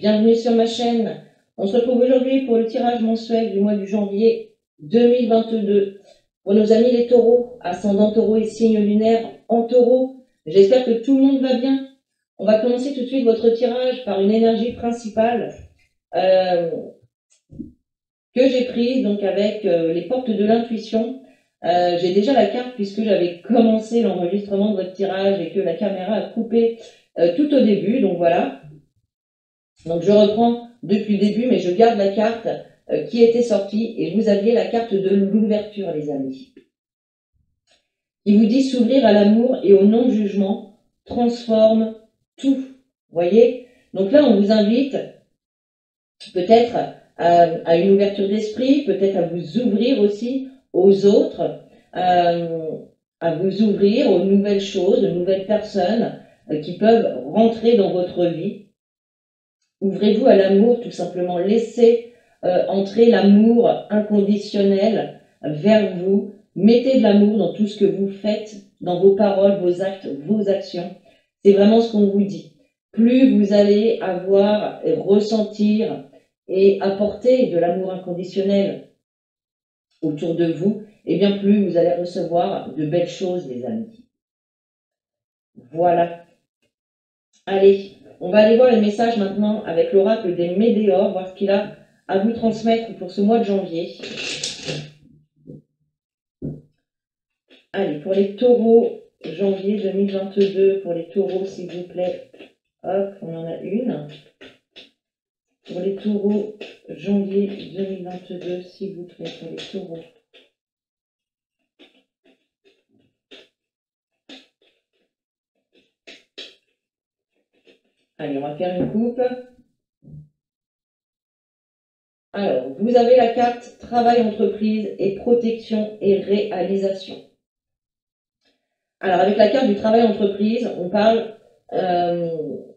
bienvenue sur ma chaîne. On se retrouve aujourd'hui pour le tirage mensuel du mois de janvier 2022. Pour nos amis les taureaux, ascendant taureau et signe lunaire en taureau, j'espère que tout le monde va bien. On va commencer tout de suite votre tirage par une énergie principale que j'ai prise donc avec les portes de l'intuition. J'ai déjà la carte puisque j'avais commencé l'enregistrement de votre tirage et que la caméra a coupé tout au début, donc voilà. Donc je reprends depuis le début, mais je garde la carte qui était sortie et vous aviez la carte de l'ouverture, les amis. Il vous dit s'ouvrir à l'amour et au non-jugement transforme tout. Voyez? Donc là, on vous invite peut-être à une ouverture d'esprit, peut-être à vous ouvrir aussi aux autres, à vous ouvrir aux nouvelles choses, aux nouvelles personnes qui peuvent rentrer dans votre vie. Ouvrez-vous à l'amour, tout simplement. Laissez entrer l'amour inconditionnel vers vous. Mettez de l'amour dans tout ce que vous faites, dans vos paroles, vos actes, vos actions. C'est vraiment ce qu'on vous dit. Plus vous allez avoir et ressentir et apporter de l'amour inconditionnel autour de vous, et bien plus vous allez recevoir de belles choses, les amis. Voilà. Allez. On va aller voir les messages maintenant avec l'oracle des Médéors, voir ce qu'il a à vous transmettre pour ce mois de janvier. Allez, pour les taureaux, janvier 2022, pour les taureaux, s'il vous plaît. Hop, on en a une. Pour les taureaux, janvier 2022, s'il vous plaît, pour les taureaux. Allez, on va faire une coupe. Alors, vous avez la carte travail, entreprise et protection et réalisation. Alors, avec la carte du travail, entreprise, on parle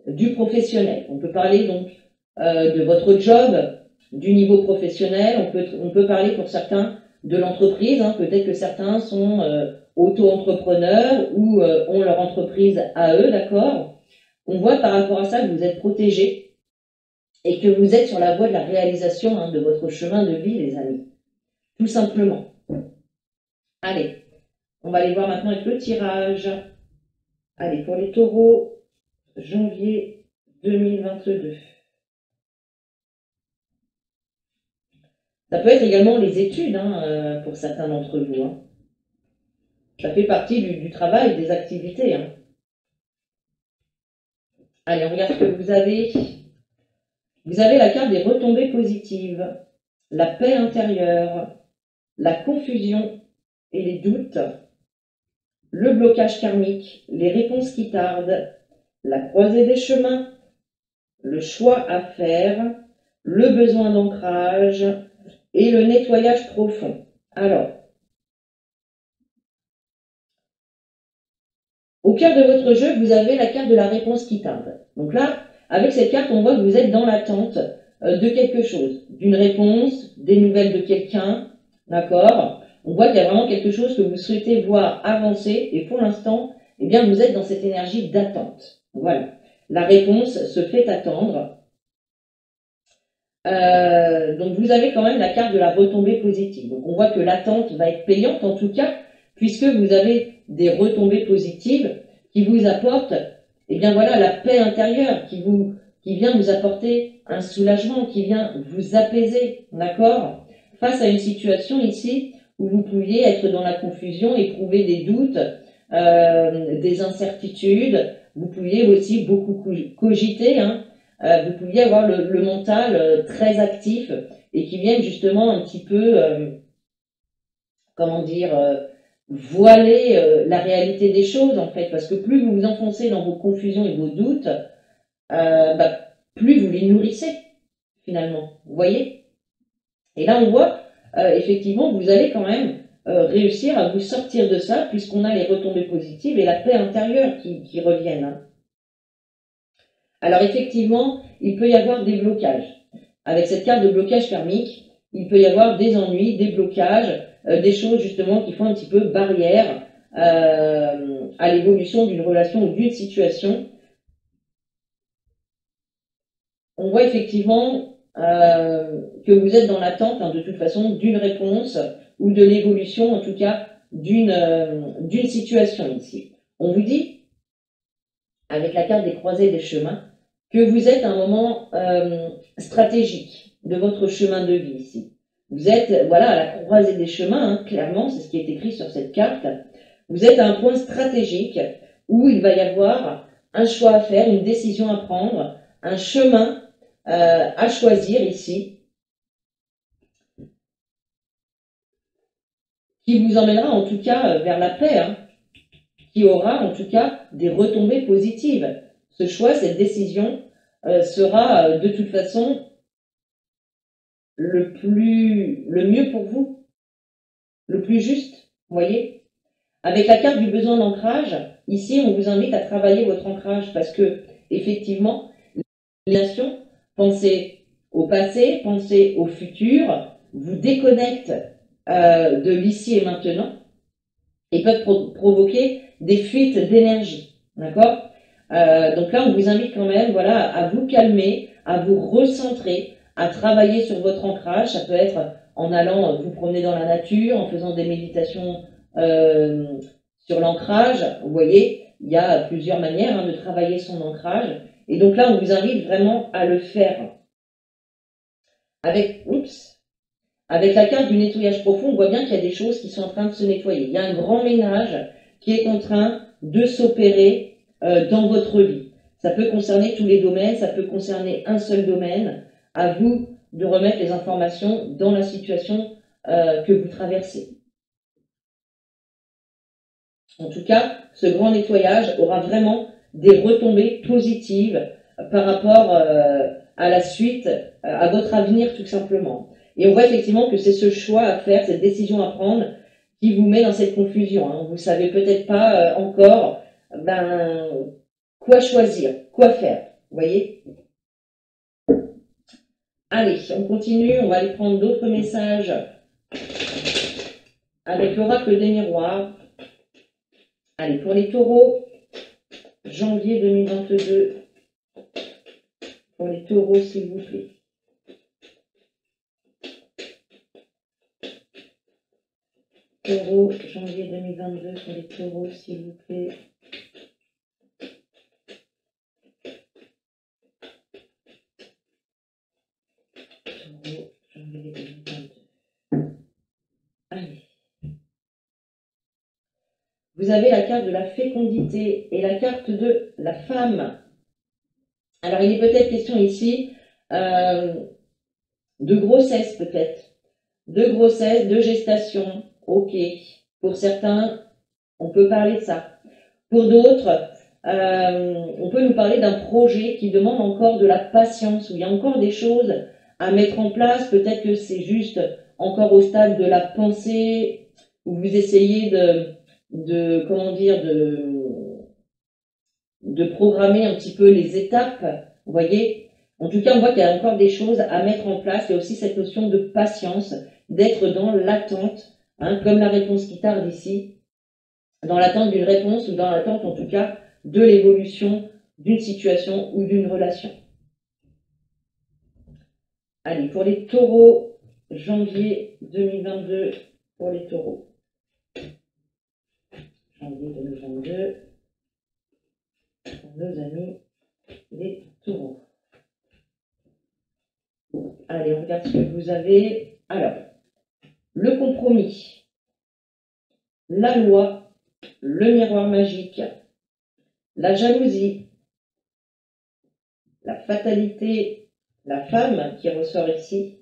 du professionnel. On peut parler donc de votre job, du niveau professionnel. On peut parler pour certains de l'entreprise. Hein. Peut-être que certains sont auto-entrepreneurs ou ont leur entreprise à eux, d'accord ? On voit par rapport à ça que vous êtes protégé et que vous êtes sur la voie de la réalisation de votre chemin de vie, les amis. Tout simplement. Allez, on va aller voir maintenant avec le tirage. Allez, pour les taureaux, janvier 2022. Ça peut être également les études pour certains d'entre vous. Hein. Ça fait partie du travail, des activités. Hein. Allez, on regarde ce que vous avez. Vous avez la carte des retombées positives, la paix intérieure, la confusion et les doutes, le blocage karmique, les réponses qui tardent, la croisée des chemins, le choix à faire, le besoin d'ancrage et le nettoyage profond. Alors, au cœur de votre jeu, vous avez la carte de la réponse qui tarde. Donc là, avec cette carte, on voit que vous êtes dans l'attente de quelque chose, d'une réponse, des nouvelles de quelqu'un, d'accord ? On voit qu'il y a vraiment quelque chose que vous souhaitez voir avancer et pour l'instant, eh bien, vous êtes dans cette énergie d'attente. Voilà. La réponse se fait attendre. Donc, vous avez quand même la carte de la retombée positive. Donc, on voit que l'attente va être payante en tout cas, puisque vous avez des retombées positives qui vous apportent, eh bien voilà, la paix intérieure qui vient vous apporter un soulagement, qui vient vous apaiser, d'accord ? Face à une situation ici où vous pouviez être dans la confusion, éprouver des doutes, des incertitudes, vous pouviez aussi beaucoup cogiter, hein, vous pouviez avoir le mental très actif et qui viennent justement un petit peu, voiler la réalité des choses en fait, parce que plus vous vous enfoncez dans vos confusions et vos doutes, plus vous les nourrissez finalement, vous voyez ? Et là on voit effectivement vous allez quand même réussir à vous sortir de ça, puisqu'on a les retombées positives et la paix intérieure qui reviennent. Hein. Alors effectivement, il peut y avoir des blocages. Avec cette carte de blocage karmique, il peut y avoir des ennuis, des blocages, des choses justement qui font un petit peu barrière à l'évolution d'une relation ou d'une situation. on voit effectivement que vous êtes dans l'attente, de toute façon, d'une réponse ou de l'évolution, en tout cas, d'une situation ici. On vous dit, avec la carte des croisés des chemins, que vous êtes à un moment stratégique de votre chemin de vie ici. Vous êtes, voilà, à la croisée des chemins, clairement, c'est ce qui est écrit sur cette carte. Vous êtes à un point stratégique où il va y avoir un choix à faire, une décision à prendre, un chemin à choisir ici, qui vous emmènera en tout cas vers la paix, qui aura en tout cas des retombées positives. Ce choix, cette décision sera de toute façon le mieux pour vous, le plus juste, vous voyez. Avec la carte du besoin d'ancrage, ici, on vous invite à travailler votre ancrage parce que, effectivement, pensez au passé, pensez au futur, vous déconnecte de l'ici et maintenant et peuvent provoquer des fuites d'énergie. D'accord? Donc là, on vous invite quand même, voilà, à vous calmer, à vous recentrer, à travailler sur votre ancrage. Ça peut être en allant vous promener dans la nature, en faisant des méditations sur l'ancrage. Vous voyez, il y a plusieurs manières de travailler son ancrage. Et donc là, on vous invite vraiment à le faire. Avec la carte du nettoyage profond, on voit bien qu'il y a des choses qui sont en train de se nettoyer. Il y a un grand ménage qui est en train de s'opérer dans votre vie. Ça peut concerner tous les domaines, ça peut concerner un seul domaine. À vous de remettre les informations dans la situation que vous traversez. En tout cas, ce grand nettoyage aura vraiment des retombées positives par rapport à la suite, à votre avenir tout simplement. Et on voit effectivement que c'est ce choix à faire, cette décision à prendre qui vous met dans cette confusion. Vous ne savez peut-être pas encore quoi choisir, quoi faire. Vous voyez? Allez, on continue, on va aller prendre d'autres messages avec l'oracle des miroirs. Allez, pour les taureaux, janvier 2022. Pour les taureaux, s'il vous plaît. Taureau, janvier 2022, pour les taureaux, s'il vous plaît. Taureau, janvier 2022. Allez. Vous avez la carte de la fécondité et la carte de la femme. Alors, il est peut-être question ici de grossesse, peut-être. De grossesse, de gestation. Ok. Pour certains, on peut parler de ça. Pour d'autres, on peut nous parler d'un projet qui demande encore de la patience, où il y a encore des choses à mettre en place. Peut-être que c'est juste encore au stade de la pensée, où vous essayez de programmer un petit peu les étapes, vous voyez. En tout cas, on voit qu'il y a encore des choses à mettre en place. Il y a aussi cette notion de patience, d'être dans l'attente, comme la réponse qui tarde ici, dans l'attente d'une réponse ou dans l'attente, en tout cas, de l'évolution d'une situation ou d'une relation. Allez, pour les taureaux, janvier 2022, pour les taureaux. Janvier 2022, pour nos amis les taureaux. Allez, on regarde ce que vous avez. Alors, le compromis, la loi, le miroir magique, la jalousie, la fatalité, la femme qui ressort ici,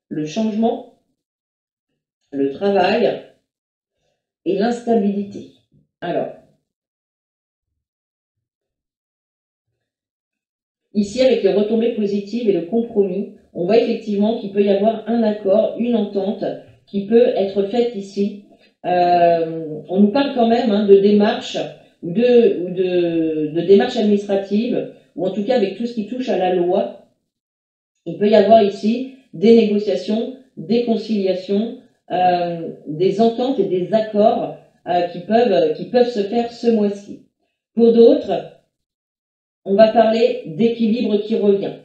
le changement, le travail et l'instabilité. Alors, ici, avec les retombées positives et le compromis, on voit effectivement qu'il peut y avoir un accord, une entente qui peut être faite ici. On nous parle quand même de démarches ou de démarches administratives, ou en tout cas avec tout ce qui touche à la loi. Il peut y avoir ici des négociations, des conciliations, des ententes et des accords qui peuvent se faire ce mois-ci. Pour d'autres, on va parler d'équilibre qui revient.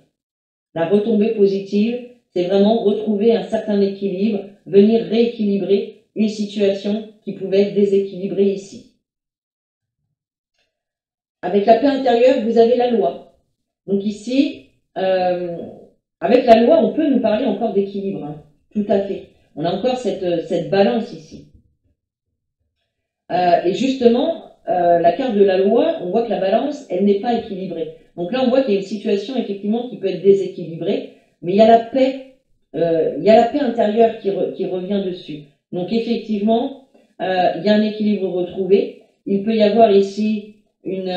La retombée positive, c'est vraiment retrouver un certain équilibre, venir rééquilibrer une situation qui pouvait être déséquilibrée ici. Avec la paix intérieure, vous avez la loi. Donc ici, avec la loi, on peut nous parler encore d'équilibre, hein, tout à fait. On a encore cette balance ici. Et justement, la carte de la loi, on voit que la balance, elle n'est pas équilibrée. Donc là, on voit qu'il y a une situation effectivement qui peut être déséquilibrée, mais il y a la paix, intérieure qui revient dessus. Donc effectivement, il y a un équilibre retrouvé. Il peut y avoir ici une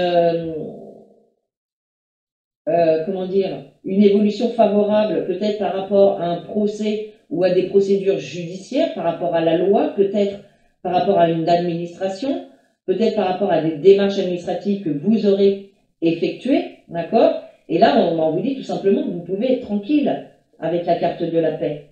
une évolution favorable, peut-être par rapport à un procès ou à des procédures judiciaires, par rapport à la loi, peut-être par rapport à une administration, peut-être par rapport à des démarches administratives que vous aurez effectuées, d'accord? Et là, on vous dit tout simplement que vous pouvez être tranquille avec la carte de la paix.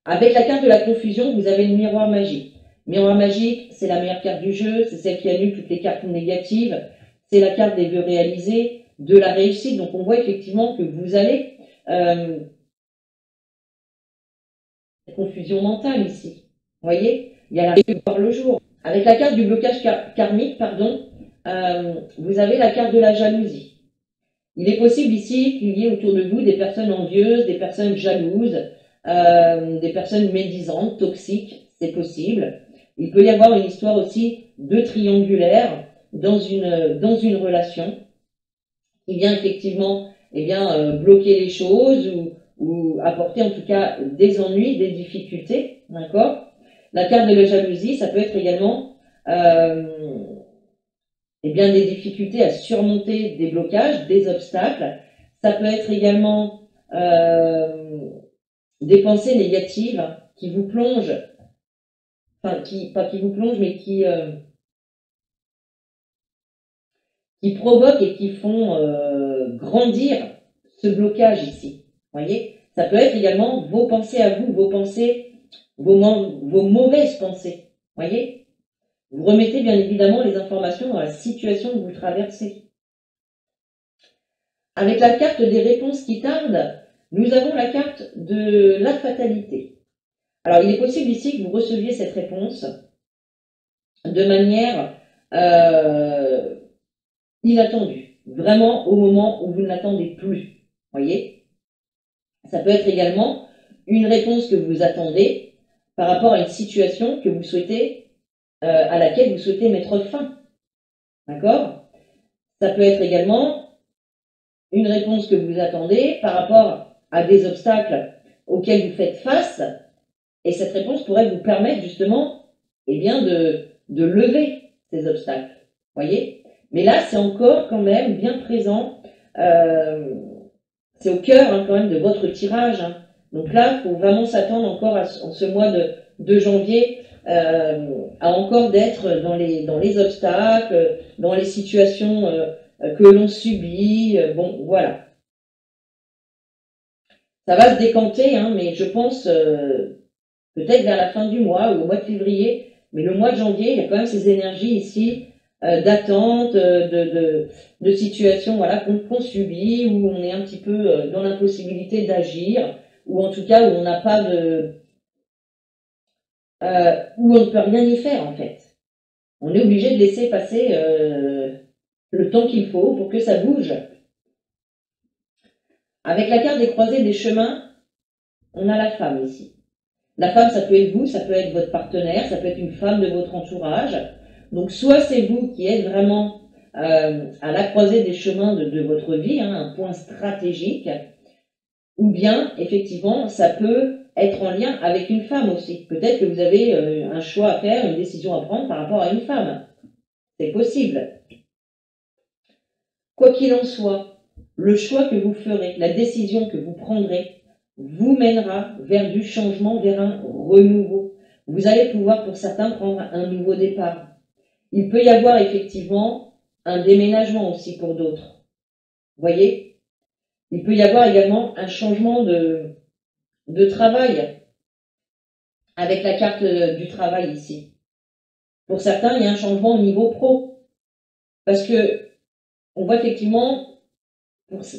Avec la carte de la confusion, vous avez le miroir magique. Miroir magique, c'est la meilleure carte du jeu, c'est celle qui annule toutes les cartes négatives, c'est la carte des vœux réalisés, de la réussite. Donc on voit effectivement que vous allez confusion mentale ici. Vous voyez, il y a la par le jour. Avec la carte du blocage karmique, pardon, vous avez la carte de la jalousie. Il est possible ici qu'il y ait autour de vous des personnes envieuses, des personnes jalouses, des personnes médisantes, toxiques, c'est possible. Il peut y avoir une histoire aussi de triangulaire dans une relation qui vient effectivement bloquer les choses ou apporter en tout cas des ennuis, des difficultés, d'accord? La carte de la jalousie, ça peut être également des difficultés à surmonter des blocages, des obstacles. Ça peut être également des pensées négatives qui vous plongent, pas qui vous plongent, mais qui provoquent et qui font grandir ce blocage ici. Voyez, ça peut être également vos pensées à vous, vos pensées, vos mauvaises pensées. Voyez, vous remettez bien évidemment les informations dans la situation que vous traversez. Avec la carte des réponses qui tardent, nous avons la carte de la fatalité. Alors, il est possible ici que vous receviez cette réponse de manière inattendue, vraiment au moment où vous ne l'attendez plus. Voyez, ça peut être également une réponse que vous attendez par rapport à une situation que vous souhaitez, à laquelle vous souhaitez mettre fin. D'accord? Ça peut être également une réponse que vous attendez par rapport à des obstacles auxquels vous faites face, et cette réponse pourrait vous permettre justement de lever ces obstacles. Voyez? Mais là, c'est encore quand même bien présent, c'est au cœur quand même de votre tirage. Hein. Donc là, il faut vraiment s'attendre encore en ce mois de janvier à encore d'être dans les obstacles, dans les situations que l'on subit. Bon, voilà. Ça va se décanter, hein, mais je pense peut-être vers la fin du mois ou au mois de février, mais le mois de janvier, il y a quand même ces énergies ici d'attente, de situations voilà, qu'on subit, où on est un petit peu dans l'impossibilité d'agir, ou en tout cas où on n'a pas où on ne peut rien y faire en fait. On est obligé de laisser passer le temps qu'il faut pour que ça bouge. Avec la carte des croisés des chemins, on a la femme ici. La femme, ça peut être vous, ça peut être votre partenaire, ça peut être une femme de votre entourage. Donc, soit c'est vous qui êtes vraiment à la croisée des chemins de votre vie, hein, un point stratégique, ou bien, effectivement, ça peut être en lien avec une femme aussi. Peut-être que vous avez un choix à faire, une décision à prendre par rapport à une femme. C'est possible. Quoi qu'il en soit, le choix que vous ferez, la décision que vous prendrez, vous mènera vers du changement, vers un renouveau. Vous allez pouvoir, pour certains, prendre un nouveau départ. Il peut y avoir effectivement un déménagement aussi pour d'autres. Vous voyez? Il peut y avoir également un changement de travail avec la carte du travail ici. Pour certains, il y a un changement au niveau pro. Parce que on voit effectivement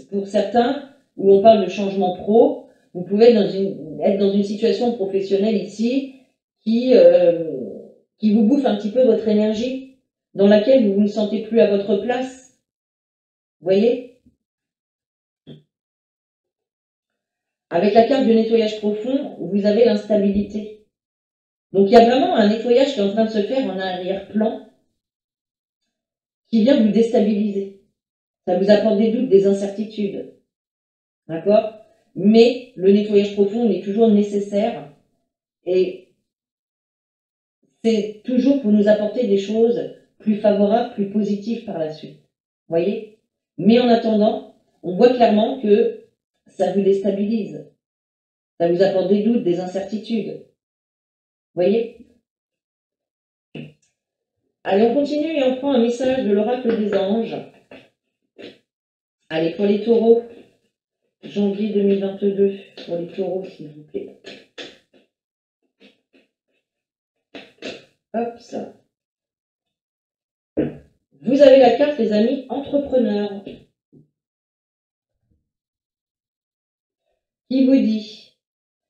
pour certains, où on parle de changement pro, vous pouvez être dans une situation professionnelle ici qui vous bouffe un petit peu votre énergie, dans laquelle vous ne vous sentez plus à votre place. Vous voyez? Avec la carte du nettoyage profond, vous avez l'instabilité. Donc il y a vraiment un nettoyage qui est en train de se faire en arrière-plan, qui vient vous déstabiliser. Ça vous apporte des doutes, des incertitudes. D'accord? Mais le nettoyage profond est toujours nécessaire et c'est toujours pour nous apporter des choses plus favorables, plus positives par la suite. Vous voyez? Mais en attendant, on voit clairement que ça vous déstabilise. Ça vous apporte des doutes, des incertitudes. Vous voyez? Allez, on continue et on prend un message de l'oracle des anges. Allez, pour les taureaux, janvier 2022, pour les taureaux, s'il vous plaît. Hop, ça. Vous avez la carte, les amis, entrepreneurs, qui vous dit: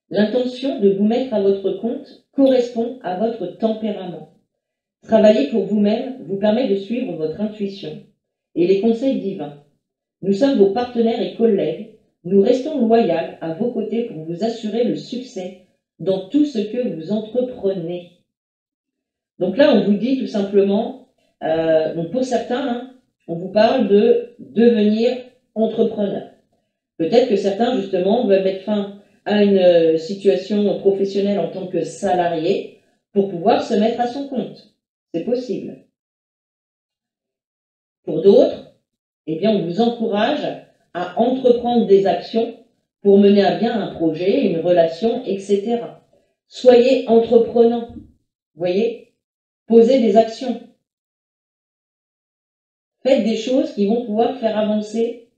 l'intention de vous mettre à votre compte correspond à votre tempérament. Travailler pour vous-même vous permet de suivre votre intuition et les conseils divins. Nous sommes vos partenaires et collègues. Nous restons loyaux à vos côtés pour vous assurer le succès dans tout ce que vous entreprenez. Donc là, on vous dit tout simplement, donc pour certains, hein, on vous parle de devenir entrepreneur. Peut-être que certains, justement, veulent mettre fin à une situation professionnelle en tant que salarié pour pouvoir se mettre à son compte. C'est possible. Pour d'autres, eh bien, on vous encourage à entreprendre des actions pour mener à bien un projet, une relation, etc. Soyez entreprenant. Vous voyez? Posez des actions. Faites des choses qui vont pouvoir faire avancer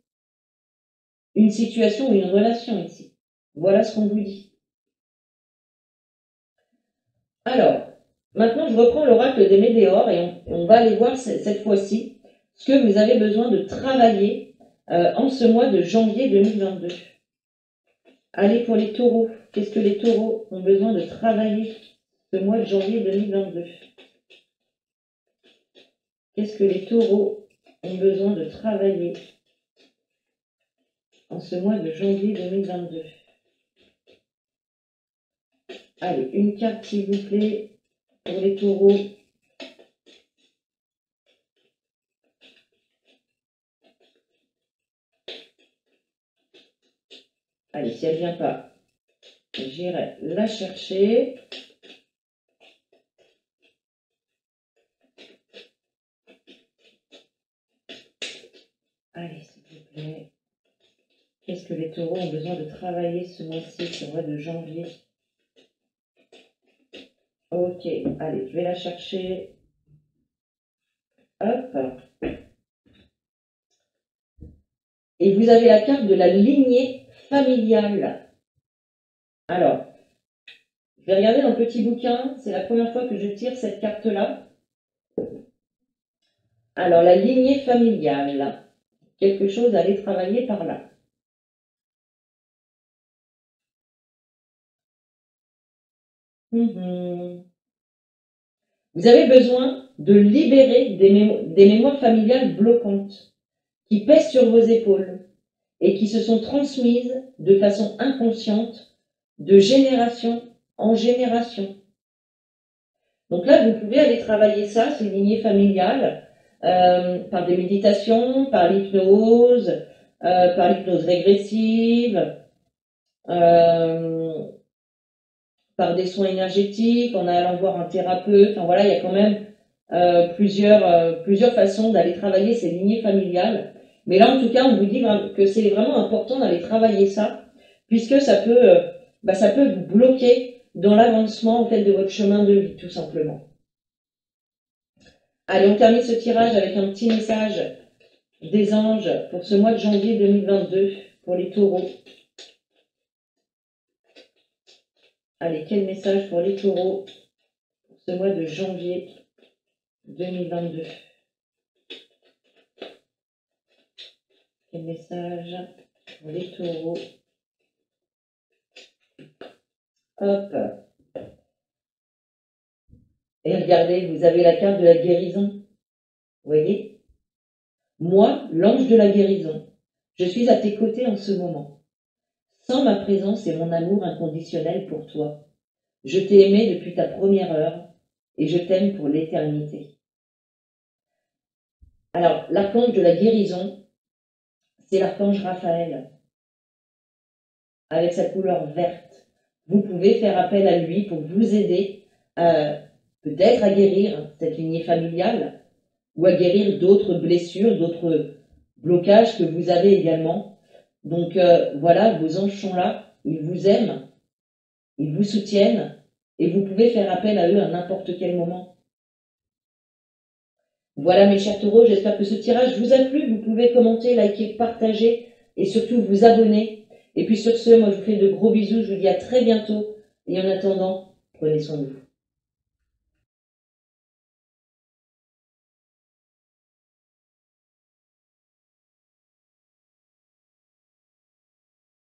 une situation ou une relation ici. Voilà ce qu'on vous dit. Alors, maintenant, je reprends l'oracle des Médéors et on va aller voir cette fois-ci ce que vous avez besoin de travailler en ce mois de janvier 2022. Allez, pour les taureaux, qu'est-ce que les taureaux ont besoin de travailler ce mois de janvier 2022? Qu'est-ce que les taureaux ont besoin de travailler en ce mois de janvier 2022? Allez, une carte s'il vous plaît pour les taureaux. Allez, si elle ne vient pas, j'irai la chercher. Allez, s'il vous plaît. Qu'est-ce que les taureaux ont besoin de travailler ce mois-ci, ce mois de janvier? Ok, allez, je vais la chercher. Hop. Et vous avez la carte de la lignée familiale. Alors, je vais regarder dans le petit bouquin. C'est la première fois que je tire cette carte-là. Alors, la lignée familiale. Quelque chose à aller travailler par là. Vous avez besoin de libérer des mémoires familiales bloquantes qui pèsent sur vos épaules et qui se sont transmises de façon inconsciente de génération en génération. Donc là, vous pouvez aller travailler ça, ces lignées familiales, par des méditations, par l'hypnose régressive, par des soins énergétiques, en allant voir un thérapeute. Enfin, voilà, il y a quand même plusieurs façons d'aller travailler ces lignées familiales. Mais là, en tout cas, on vous dit que c'est vraiment important d'aller travailler ça, puisque ça peut vous bloquer dans l'avancement en fait, de votre chemin de vie, tout simplement. Allez, on termine ce tirage avec un petit message des anges pour ce mois de janvier 2022 pour les taureaux. Allez, quel message pour les taureaux pour ce mois de janvier 2022? Quel message pour les taureaux. Hop. Et regardez, vous avez la carte de la guérison. Vous voyez? Moi, l'ange de la guérison, je suis à tes côtés en ce moment. Sans ma présence et mon amour inconditionnel pour toi, je t'ai aimé depuis ta première heure et je t'aime pour l'éternité. Alors, l'archange de la guérison, c'est l'archange Raphaël, avec sa couleur verte. Vous pouvez faire appel à lui pour vous aider peut-être à guérir cette lignée familiale ou à guérir d'autres blessures, d'autres blocages que vous avez également. Donc voilà, vos anges sont là, ils vous aiment, ils vous soutiennent et vous pouvez faire appel à eux à n'importe quel moment. Voilà mes chers taureaux, j'espère que ce tirage vous a plu. Vous pouvez commenter, liker, partager et surtout vous abonner. Et puis sur ce, moi je vous fais de gros bisous, je vous dis à très bientôt et en attendant, prenez soin de vous.